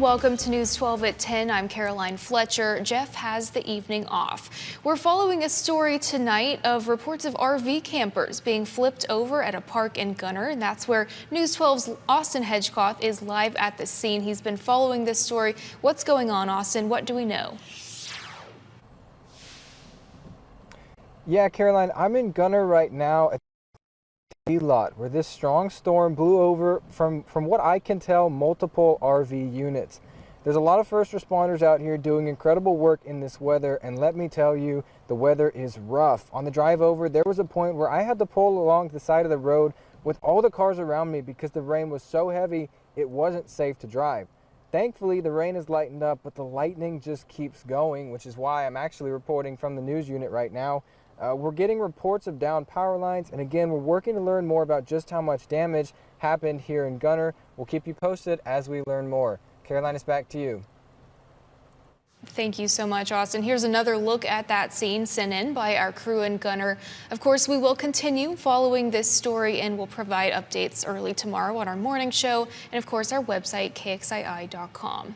welcome to News 12 at 10. I'm Caroline Fletcher. Jeff has the evening off. We're following a story tonight of reports of RV campers being flipped over at a park in Gunter, and that's where News 12's Austin Hedgecoth is live at the scene. He's been following this story. What's going on, Austin? What do we know? Yeah, Caroline, I'm in Gunter right now at the lot where this strong storm blew over from what I can tell, multiple RV units. There's a lot of first responders out here doing incredible work in this weather, and let me tell you, the weather is rough. On the drive over, there was a point where I had to pull along the side of the road with all the cars around me because the rain was so heavy it wasn't safe to drive. Thankfully, the rain has lightened up, but the lightning just keeps going, which is why I'm actually reporting from the news unit right now. We're getting reports of downed power lines, and again, we're working to learn more about just how much damage happened here in Gunter. We'll keep you posted as we learn more. Caroline, it's back to you. Thank you so much, Austin. Here's another look at that scene sent in by our crew in Gunter. Of course, we will continue following this story, and we'll provide updates early tomorrow on our morning show and, of course, our website, kxii.com.